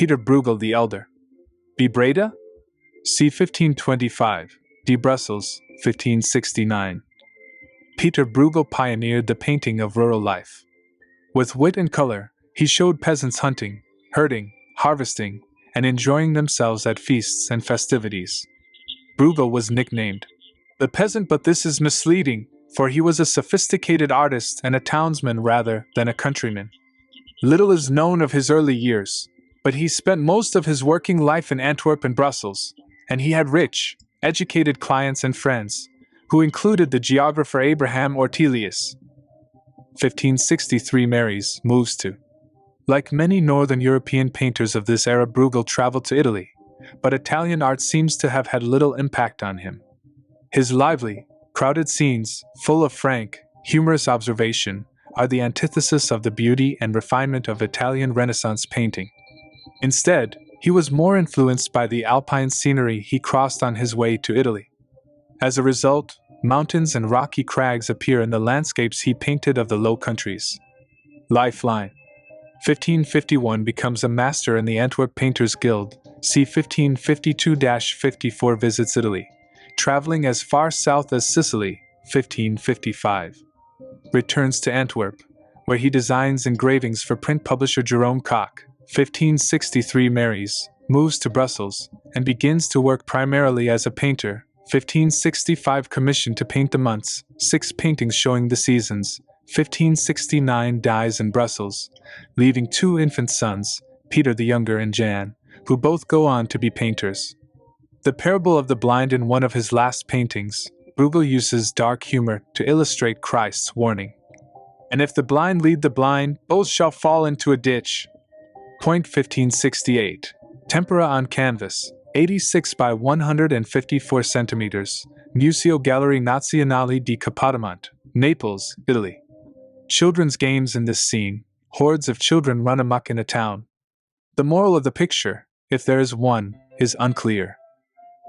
Peter Bruegel the Elder. B. Breda? c. 1525. D. Brussels, 1569. Pieter Bruegel pioneered the painting of rural life. With wit and color, he showed peasants hunting, herding, harvesting, and enjoying themselves at feasts and festivities. Bruegel was nicknamed the peasant, but this is misleading, for he was a sophisticated artist and a townsman rather than a countryman. Little is known of his early years, but he spent most of his working life in Antwerp and Brussels, and he had rich, educated clients and friends, who included the geographer Abraham Ortelius. 1563 moves to. Like many Northern European painters of this era, Bruegel traveled to Italy, but Italian art seems to have had little impact on him. His lively, crowded scenes, full of frank, humorous observation, are the antithesis of the beauty and refinement of Italian Renaissance painting. Instead, he was more influenced by the alpine scenery he crossed on his way to Italy. As a result, mountains and rocky crags appear in the landscapes he painted of the Low Countries. Lifeline. 1551 becomes a master in the Antwerp Painters Guild, c. 1552-54 visits Italy, traveling as far south as Sicily, 1555. Returns to Antwerp, where he designs engravings for print publisher Jerome Koch, 1563 moves to Brussels, and begins to work primarily as a painter, 1565 commissioned to paint the months, 6 paintings showing the seasons, 1569 dies in Brussels, leaving 2 infant sons, Peter the Younger and Jan, who both go on to be painters. The parable of the blind in one of his last paintings, Bruegel uses dark humor to illustrate Christ's warning. And if the blind lead the blind, both shall fall into a ditch. Point 1568. Tempera on canvas, 86 by 154 centimeters, Museo Gallery Nazionale di Capodimonte, Naples, Italy. Children's games in this scene, hordes of children run amok in a town. The moral of the picture, if there is one, is unclear.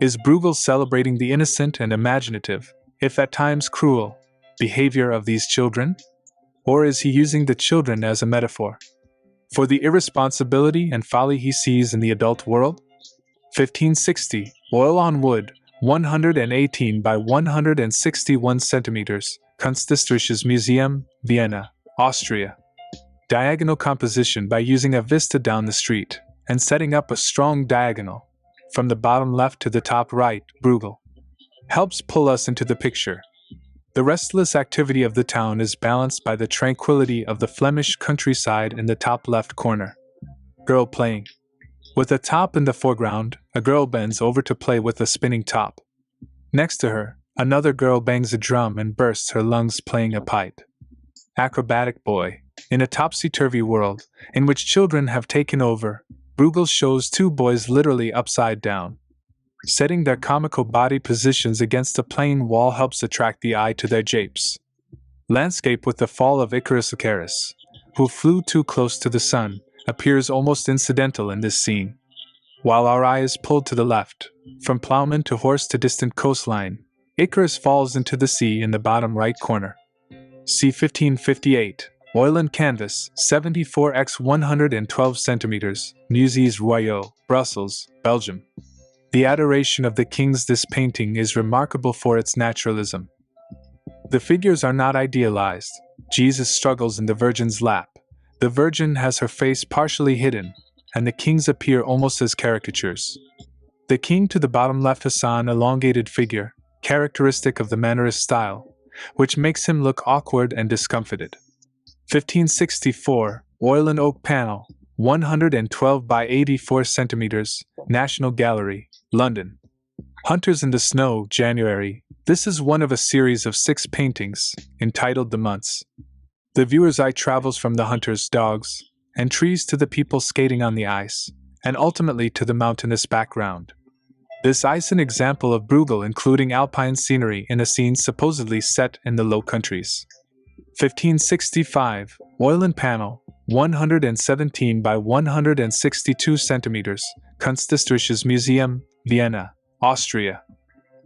Is Bruegel celebrating the innocent and imaginative, if at times cruel, behavior of these children? Or is he using the children as a metaphor for the irresponsibility and folly he sees in the adult world? 1560, oil on wood, 118 by 161 centimeters, Kunsthistorisches Museum, Vienna, Austria. Diagonal composition by using a vista down the street and setting up a strong diagonal from the bottom left to the top right. Bruegel helps pull us into the picture. The restless activity of the town is balanced by the tranquility of the Flemish countryside in the top left corner. Girl playing. With a top in the foreground, a girl bends over to play with a spinning top. Next to her, another girl bangs a drum and bursts her lungs playing a pipe. Acrobatic boy. In a topsy-turvy world, in which children have taken over, Bruegel shows 2 boys literally upside down. Setting their comical body positions against a plain wall helps attract the eye to their japes. Landscape with the fall of Icarus, who flew too close to the sun, appears almost incidental in this scene. While our eye is pulled to the left, from plowman to horse to distant coastline, Icarus falls into the sea in the bottom right corner. c. 1558. Oil and canvas, 74 x 112 centimeters, Musées Royaux, Brussels, Belgium. The Adoration of the Kings. This painting is remarkable for its naturalism. The figures are not idealized. Jesus struggles in the Virgin's lap. The Virgin has her face partially hidden, and the kings appear almost as caricatures. The king to the bottom left has an elongated figure, characteristic of the Mannerist style, which makes him look awkward and discomfited. 1564, oil and oak panel, 112 by 84 centimeters, National Gallery, London. Hunters in the Snow, January. This is one of a series of 6 paintings, entitled The Months. The viewer's eye travels from the hunters' dogs and trees to the people skating on the ice, and ultimately to the mountainous background. This is an example of Bruegel including alpine scenery in a scene supposedly set in the Low Countries. 1565, oil and panel, 117 by 162 centimeters, Kunsthistorisches Museum, Vienna, Austria.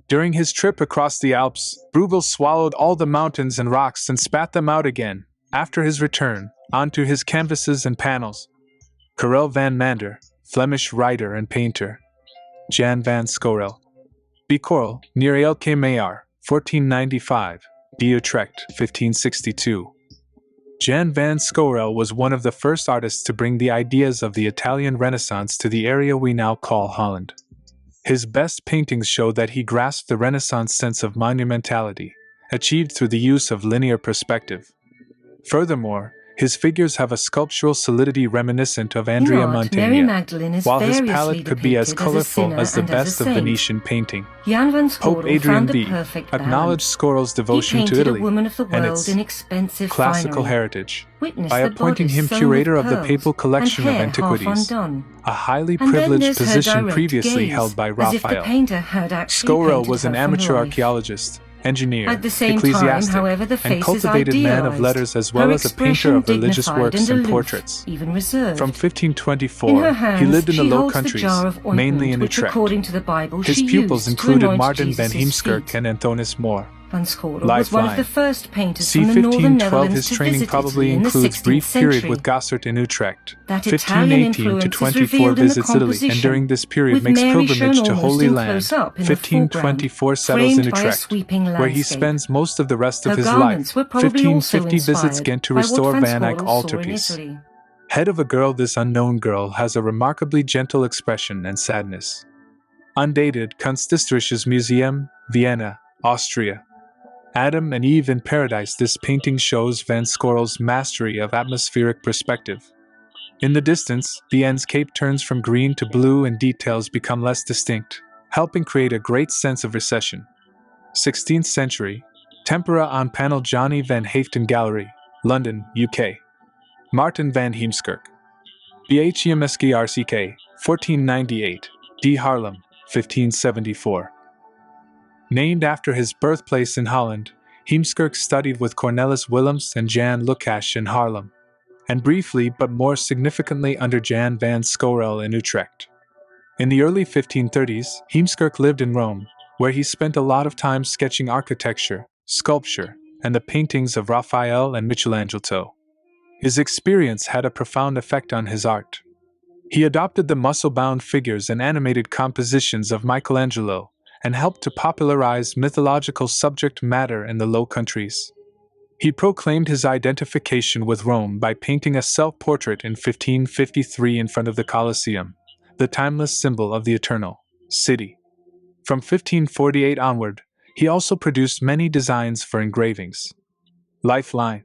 During his trip across the Alps, Bruegel swallowed all the mountains and rocks and spat them out again, after his return, onto his canvases and panels. Karel van Mander, Flemish writer and painter. Jan van Scorel. Scorel, near Elke Meijer, 1495. D. Utrecht, 1562. Jan van Scorel was one of the first artists to bring the ideas of the Italian Renaissance to the area we now call Holland. His best paintings show that he grasped the Renaissance sense of monumentality, achieved through the use of linear perspective. Furthermore, his figures have a sculptural solidity reminiscent of Andrea Mantegna, while his palette could be as colorful as the best of Venetian painting. Pope Adrian V acknowledged Scorel's devotion to Italy and its classical heritage by appointing him curator of the Papal Collection of Antiquities, a highly privileged position previously held by Raphael. Scorel was an amateur archaeologist, engineer, ecclesiastic, and cultivated man of letters as well as a painter of religious works and portraits. From 1524, he lived in the Low Countries, mainly in Utrecht. His pupils included Marten van Heemskerck and Anthonis. Lifeline. See 1512. His training probably includes brief period with Gossert in Utrecht. 1518 to 24 visits Italy and during this period makes pilgrimage to Holy Land. 1524 settles in Utrecht, where he spends most of the rest of his life. 1550 visits Ghent to restore Van Eyck altarpiece. Head of a girl. This unknown girl has a remarkably gentle expression and sadness. Undated. Kunsthistorisches Museum, Vienna, Austria. Adam and Eve in Paradise. This painting shows Van Scorel's mastery of atmospheric perspective. In the distance, the end's cape turns from green to blue and details become less distinct, helping create a great sense of recession. 16th century, Tempera on panel. Johnny van Haften Gallery, London, UK. Marten van Heemskerck. Heemskerck, 1498, D. Haarlem, 1574. Named after his birthplace in Holland, Heemskerck studied with Cornelis Willems and Jan Lucas in Haarlem, and briefly but more significantly under Jan van Scorel in Utrecht. In the early 1530s, Heemskerck lived in Rome, where he spent a lot of time sketching architecture, sculpture, and the paintings of Raphael and Michelangelo. His experience had a profound effect on his art. He adopted the muscle-bound figures and animated compositions of Michelangelo, and helped to popularize mythological subject matter in the Low Countries. He proclaimed his identification with Rome by painting a self-portrait in 1553 in front of the Colosseum, the timeless symbol of the eternal city. From 1548 onward, he also produced many designs for engravings. Lifeline.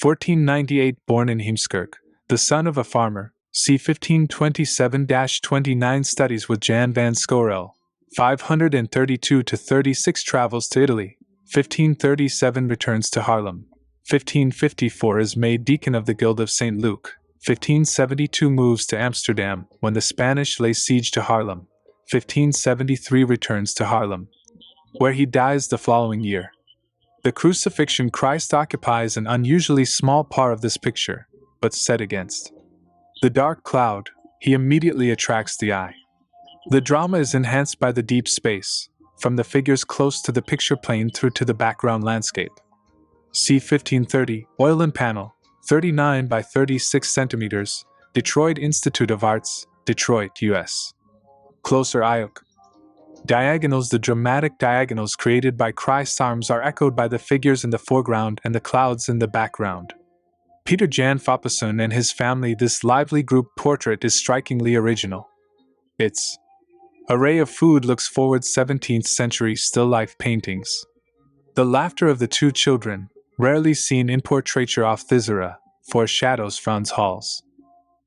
1498. Born in Heemskerck, the son of a farmer, c. 1527-29. Studies with Jan van Scorel. 532 to 36. Travels to Italy. 1537. Returns to Haarlem. 1554. Is made deacon of the Guild of St. Luke. 1572. Moves to Amsterdam when the Spanish lay siege to Haarlem. 1573. Returns to Haarlem, where he dies the following year. The crucifixion Christ occupies an unusually small part of this picture, but set against the dark cloud, he immediately attracts the eye. The drama is enhanced by the deep space, from the figures close to the picture plane through to the background landscape. C. 1530, oil and panel, 39 by 36 centimeters, Detroit Institute of Arts, Detroit, U.S. Closer Ioc. Diagonals. The dramatic diagonals created by Christ's arms are echoed by the figures in the foreground and the clouds in the background. Pieter Jan Foppeson and his family. This lively group portrait is strikingly original. Its array of food looks forward 17th century still life paintings. The laughter of the two children, rarely seen in portraiture off Thizera, foreshadows Frans Hals.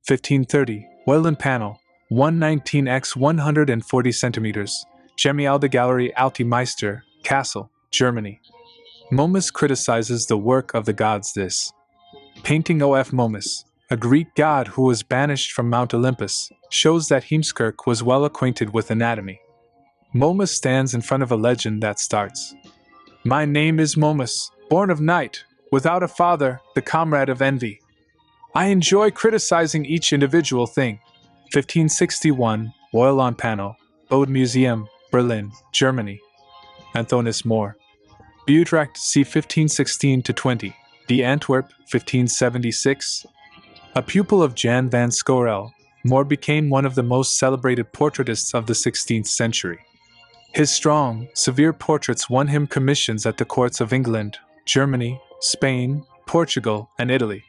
1530, oil and panel, 119 x 140 centimeters, Gemialde Gallery Alte Meister, Kassel, Germany. Momus criticizes the work of the gods. This painting of Momus, a Greek god who was banished from Mount Olympus, shows that Heemskerck was well acquainted with anatomy. Momus stands in front of a legend that starts, "My name is Momus, born of night, without a father, the comrade of envy. I enjoy criticizing each individual thing." 1561, oil on panel, Bode Museum, Berlin, Germany. Anthonis Moore. Utrecht, c. 1516-20, D. Antwerp, 1576. A pupil of Jan van Scorel, More became one of the most celebrated portraitists of the 16th century. His strong, severe portraits won him commissions at the courts of England, Germany, Spain, Portugal, and Italy.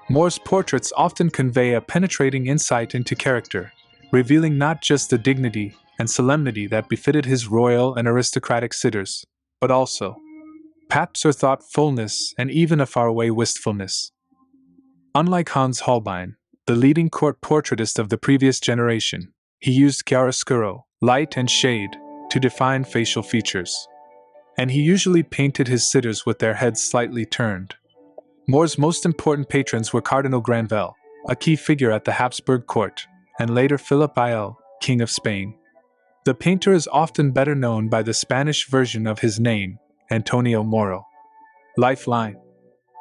More's portraits often convey a penetrating insight into character, revealing not just the dignity and solemnity that befitted his royal and aristocratic sitters, but also pathos or thoughtfulness and even a faraway wistfulness. Unlike Hans Holbein, the leading court portraitist of the previous generation, he used chiaroscuro, light and shade, to define facial features. And he usually painted his sitters with their heads slightly turned. More's most important patrons were Cardinal Granvelle, a key figure at the Habsburg court, and later Philip IL, King of Spain. The painter is often better known by the Spanish version of his name, Antonio Moro. Lifeline.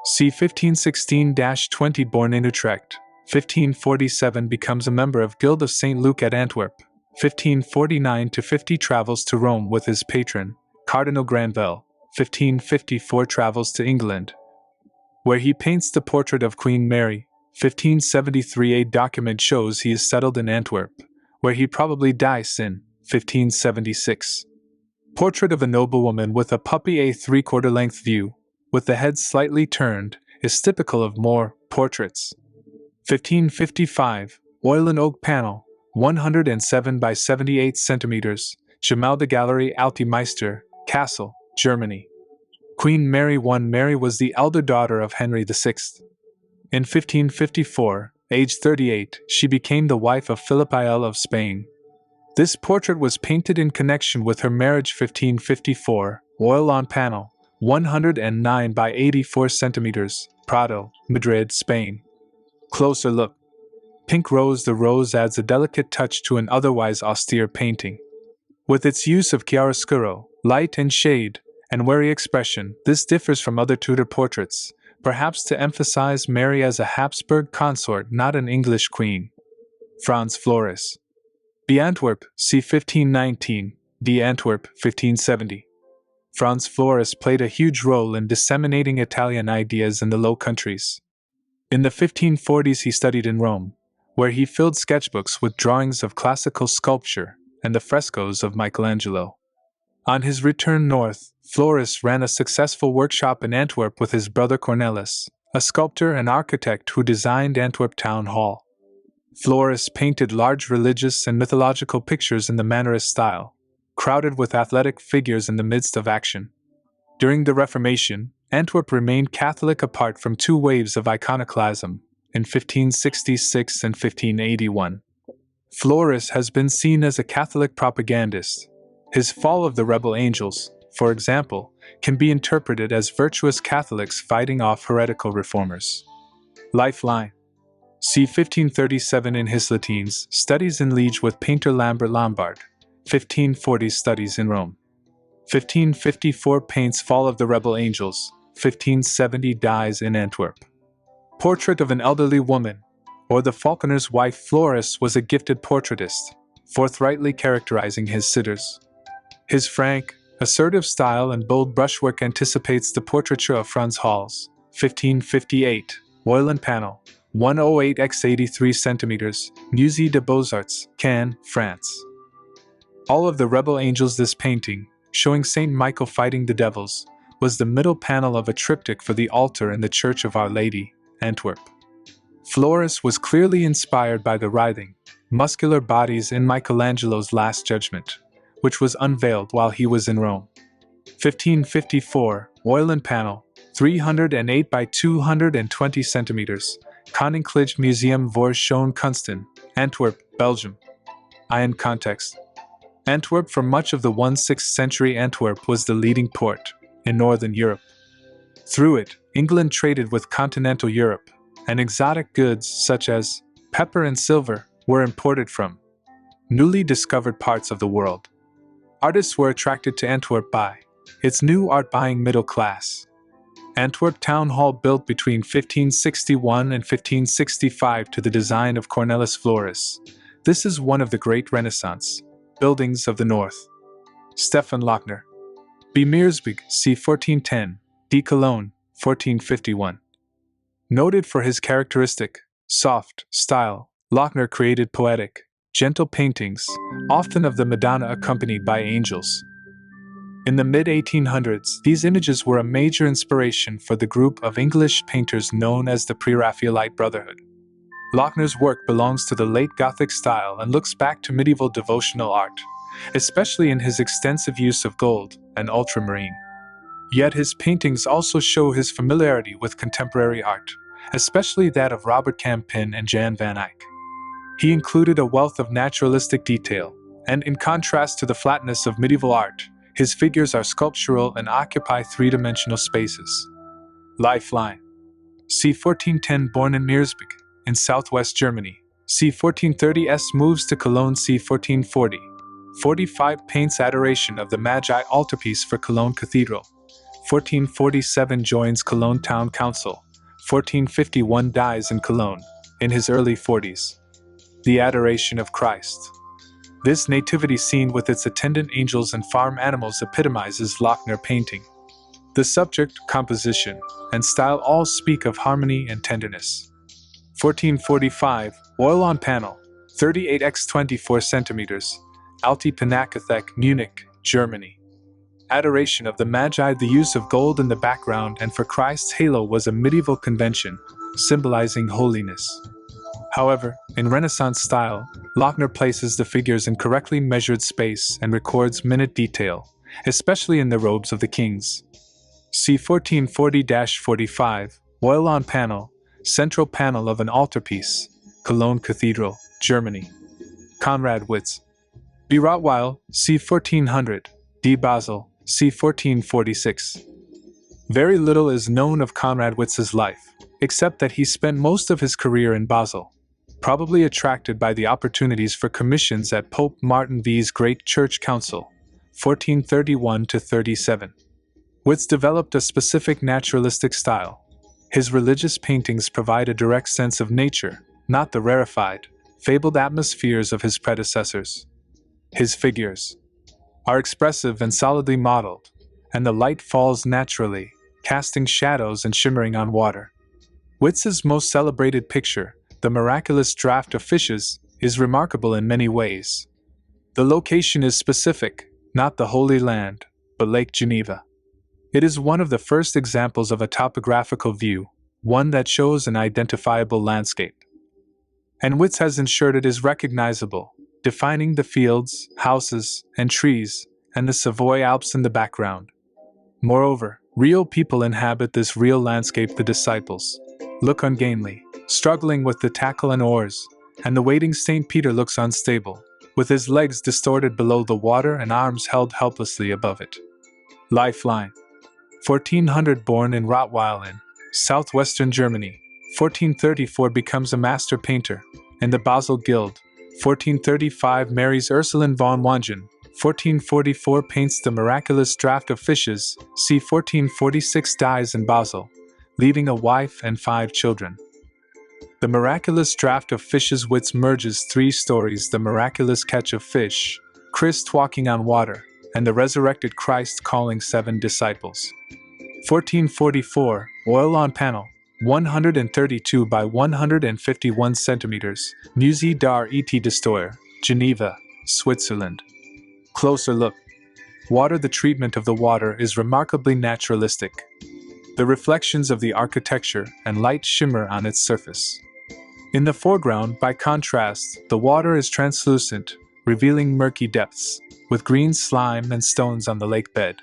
C. 1516-20 Born in Utrecht, 1547 becomes a member of Guild of St. Luke at Antwerp, 1549-50 travels to Rome with his patron, Cardinal Granvelle, 1554 travels to England, where he paints the portrait of Queen Mary. 1573 a document shows he is settled in Antwerp, where he probably dies in 1576. Portrait of a noblewoman with a puppy a three-quarter length view, with the head slightly turned, is typical of More portraits. 1555, oil and oak panel, 107 by 78 centimeters, Gemäldegalerie Gallery Altimeister, Kassel, Germany. Queen Mary I. Mary was the elder daughter of Henry VI. In 1554, aged 38, she became the wife of Philip IL of Spain. This portrait was painted in connection with her marriage. 1554, oil on panel, 109 by 84 centimeters, Prado, Madrid, Spain. Closer look. Pink rose. The rose adds a delicate touch to an otherwise austere painting. With its use of chiaroscuro, light and shade, and wary expression, this differs from other Tudor portraits, perhaps to emphasize Mary as a Habsburg consort, not an English queen. Frans Floris. B. Antwerp, c. 1519, D. Antwerp, 1570. Frans Floris played a huge role in disseminating Italian ideas in the Low Countries. In the 1540s he studied in Rome, where he filled sketchbooks with drawings of classical sculpture and the frescoes of Michelangelo. On his return north, Floris ran a successful workshop in Antwerp with his brother Cornelis, a sculptor and architect who designed Antwerp Town Hall. Floris painted large religious and mythological pictures in the Mannerist style, crowded with athletic figures in the midst of action. During the Reformation, Antwerp remained Catholic apart from two waves of iconoclasm, in 1566 and 1581. Floris has been seen as a Catholic propagandist. His Fall of the Rebel Angels, for example, can be interpreted as virtuous Catholics fighting off heretical reformers. Lifeline. C. 1537 in his Latines, studies in Liege with painter Lambert Lombard, 1540 studies in Rome. 1554 paints Fall of the Rebel Angels, 1570 dies in Antwerp. Portrait of an elderly woman, or the falconer's wife. Floris was a gifted portraitist, forthrightly characterizing his sitters. His frank, assertive style and bold brushwork anticipates the portraiture of Frans Hals, 1558, oil and panel, 108 x 83 centimeters, Musée des Beaux-Arts, Cannes, France. All of the Rebel Angels. This painting, showing Saint Michael fighting the devils, was the middle panel of a triptych for the altar in the Church of Our Lady, Antwerp. Floris was clearly inspired by the writhing, muscular bodies in Michelangelo's Last Judgment, which was unveiled while he was in Rome. 1554, oil and panel, 308 by 220 centimeters, Koninklijk Museum voor Schoon Kunsten, Antwerp, Belgium. In context. Antwerp. For much of the 16th century, Antwerp was the leading port in northern Europe. Through it, England traded with continental Europe, and exotic goods such as pepper and silver were imported from newly discovered parts of the world. Artists were attracted to Antwerp by its new art-buying middle class. Antwerp Town Hall, built between 1561 and 1565 to the design of Cornelis Floris. This is one of the great Renaissance buildings of the north. Stefan Lochner. B. Meersburg, c. 1410, D. Cologne, 1451. Noted for his characteristic, soft style, Lochner created poetic, gentle paintings, often of the Madonna accompanied by angels. In the mid-1800s, these images were a major inspiration for the group of English painters known as the Pre-Raphaelite Brotherhood. Lochner's work belongs to the late Gothic style and looks back to medieval devotional art, especially in his extensive use of gold and ultramarine. Yet his paintings also show his familiarity with contemporary art, especially that of Robert Campin and Jan van Eyck. He included a wealth of naturalistic detail, and in contrast to the flatness of medieval art, his figures are sculptural and occupy three-dimensional spaces. Lifeline. c. 1410 born in Meersbeek, in southwest Germany. c. 1430s moves to Cologne. c. 1440. 45 paints Adoration of the Magi altarpiece for Cologne Cathedral. 1447 joins Cologne Town Council. 1451 dies in Cologne, in his early 40s. The Adoration of Christ. This nativity scene with its attendant angels and farm animals epitomizes Lochner painting. The subject, composition, and style all speak of harmony and tenderness. 1445, oil on panel, 38x 24 centimeters, Alte Pinakothek, Munich, Germany. Adoration of the Magi. The use of gold in the background and for Christ's halo was a medieval convention, symbolizing holiness. However, in Renaissance style, Lochner places the figures in correctly measured space and records minute detail, especially in the robes of the kings. c. 1440-45, oil on panel, central panel of an altarpiece, Cologne Cathedral, Germany. Konrad Witz. B. Rottweil, c. 1400, D. Basel, c. 1446. Very little is known of Konrad Witz's life, except that he spent most of his career in Basel, probably attracted by the opportunities for commissions at Pope Martin V's Great Church Council, 1431-37. Witz developed a specific naturalistic style. His religious paintings provide a direct sense of nature, not the rarefied, fabled atmospheres of his predecessors. His figures are expressive and solidly modeled, and the light falls naturally, casting shadows and shimmering on water. Witz's most celebrated picture, The Miraculous Draught of Fishes, is remarkable in many ways. The location is specific, not the Holy Land, but Lake Geneva. It is one of the first examples of a topographical view, one that shows an identifiable landscape. And Witz has ensured it is recognizable, defining the fields, houses, and trees, and the Savoy Alps in the background. Moreover, real people inhabit this real landscape. The disciples look ungainly, struggling with the tackle and oars, and the waiting St. Peter looks unstable, with his legs distorted below the water and arms held helplessly above it. Lifeline. 1400 born in Rottweil in southwestern Germany. 1434 becomes a master painter in the Basel Guild. 1435 marries Ursuline von Wangen. 1444 paints The Miraculous Draught of Fishes. c. 1446 dies in Basel, leaving a wife and 5 children. The Miraculous Draught of Fishes. Witz merges 3 stories: the miraculous catch of fish, Christ walking on water, and the resurrected Christ calling 7 disciples. 1444, oil on panel, 132 by 151 centimeters, Musée d'Art et d'Histoire, Geneva, Switzerland. Closer look. Water. The treatment of the water is remarkably naturalistic. The reflections of the architecture and light shimmer on its surface. In the foreground, by contrast, the water is translucent, revealing murky depths, with green slime and stones on the lake bed.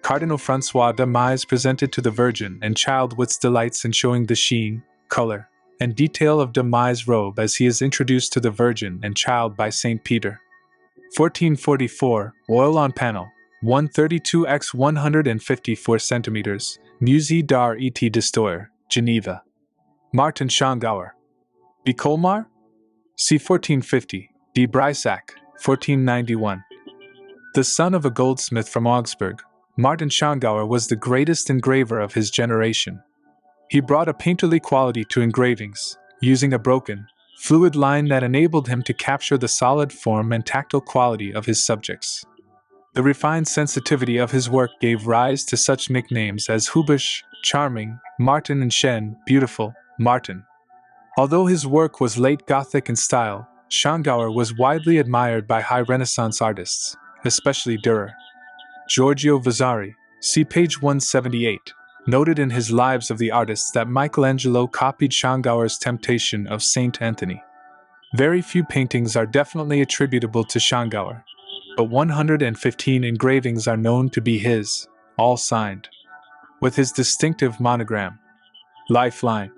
Cardinal François de Mailles presented to the Virgin and Child. Witz delights in showing the sheen, color, and detail of de Mailles' robe as he is introduced to the Virgin and Child by St. Peter. 1444, oil on panel, 132x 154 centimeters, Musée d'Art et d'Histoire, Geneva. Marten Schongauer. B. Colmar? c. 1450, D. Breisack, 1491. The son of a goldsmith from Augsburg, Marten Schongauer was the greatest engraver of his generation. He brought a painterly quality to engravings, using a broken, fluid line that enabled him to capture the solid form and tactile quality of his subjects. The refined sensitivity of his work gave rise to such nicknames as Hubish, charming, Martin, and Shen, beautiful, Martin. Although his work was late Gothic in style, Schongauer was widely admired by high Renaissance artists, especially Dürer. Giorgio Vasari, see page 178, noted in his Lives of the Artists that Michelangelo copied Schongauer's Temptation of Saint Anthony. Very few paintings are definitely attributable to Schongauer, but 115 engravings are known to be his, all signed, with his distinctive monogram, Lifeline.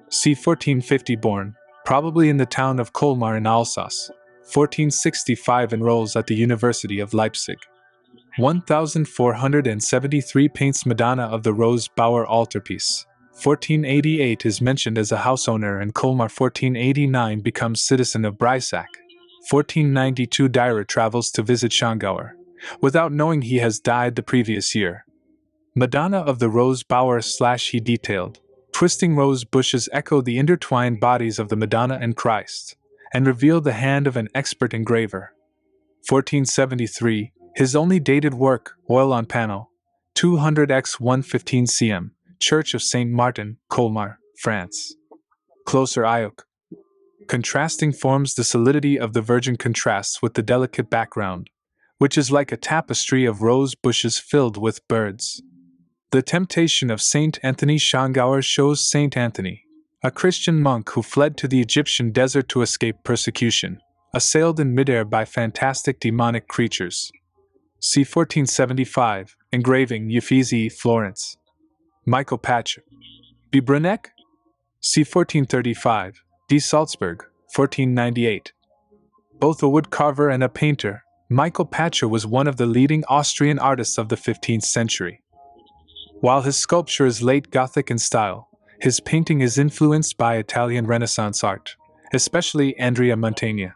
C. 1450 born, probably in the town of Colmar in Alsace. 1465 enrolls at the University of Leipzig. 1473 paints Madonna of the Rose Bower altarpiece. 1488 is mentioned as a house owner in Colmar. 1489 becomes citizen of Breisach. 1492 Dürer travels to visit Schongauer, without knowing he has died the previous year. Madonna of the Rose Bower / he detailed. Twisting rose bushes echo the intertwined bodies of the Madonna and Christ, and reveal the hand of an expert engraver. 1473, his only dated work, oil on panel, 200x 115 cm, Church of Saint Martin, Colmar, France. Closer Ioc. Contrasting forms. The solidity of the Virgin contrasts with the delicate background, which is like a tapestry of rose bushes filled with birds. The Temptation of Saint Anthony. Schongauer shows Saint Anthony, a Christian monk who fled to the Egyptian desert to escape persecution, assailed in midair by fantastic demonic creatures. C. 1475, engraving Uffizi, Florence. Michael Pacher. B. Bruneck? C. 1435, D. Salzburg, 1498. Both a woodcarver and a painter, Michael Pacher was one of the leading Austrian artists of the 15th century. While his sculpture is late Gothic in style, his painting is influenced by Italian Renaissance art, especially Andrea Mantegna.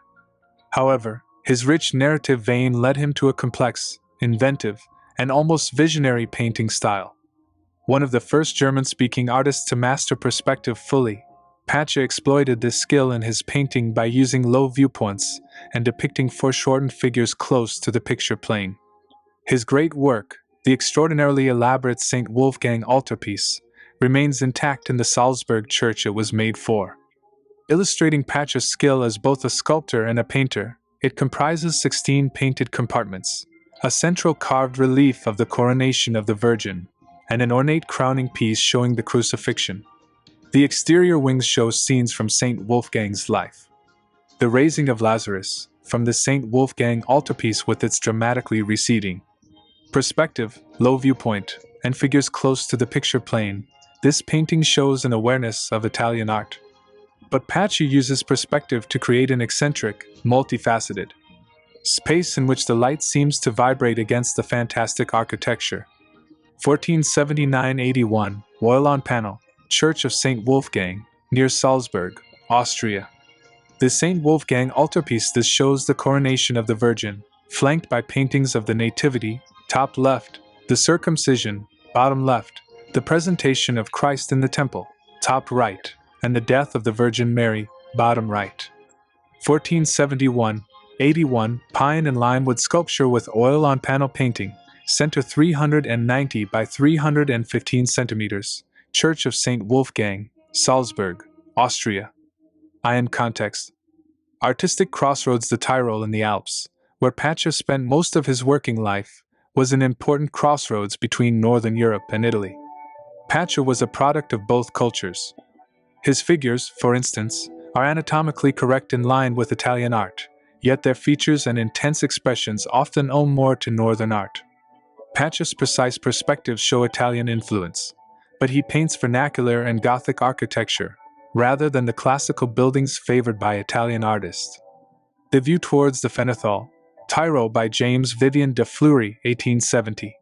However, his rich narrative vein led him to a complex, inventive, and almost visionary painting style. One of the first German-speaking artists to master perspective fully, Pacher exploited this skill in his painting by using low viewpoints and depicting foreshortened figures close to the picture plane. His great work, the extraordinarily elaborate St. Wolfgang altarpiece, remains intact in the Salzburg church it was made for. Illustrating Pacher's skill as both a sculptor and a painter, it comprises 16 painted compartments, a central carved relief of the coronation of the Virgin, and an ornate crowning piece showing the crucifixion. The exterior wings show scenes from St. Wolfgang's life. The raising of Lazarus, from the St. Wolfgang altarpiece with its dramatically receding perspective, low viewpoint, and figures close to the picture plane, this painting shows an awareness of Italian art. But Pacher uses perspective to create an eccentric, multifaceted space in which the light seems to vibrate against the fantastic architecture. 1479-81, oil on panel, Church of St. Wolfgang, near Salzburg, Austria. The St. Wolfgang altarpiece this shows the coronation of the Virgin, flanked by paintings of the Nativity, top left, the circumcision, bottom left, the presentation of Christ in the temple, top right, and the death of the Virgin Mary, bottom right. 1471-81, pine and lime wood sculpture with oil on panel painting, center 390 by 315 centimeters, Church of St. Wolfgang, Salzburg, Austria. Iron context. Artistic crossroads. The Tyrol in the Alps, where Pacher spent most of his working life, was an important crossroads between Northern Europe and Italy. Pacher was a product of both cultures. His figures, for instance, are anatomically correct in line with Italian art, yet their features and intense expressions often owe more to Northern art. Pacher's precise perspectives show Italian influence, but he paints vernacular and Gothic architecture, rather than the classical buildings favored by Italian artists. The View Towards the Fenethal, Tyrol by James Vivian de Fleury, 1870.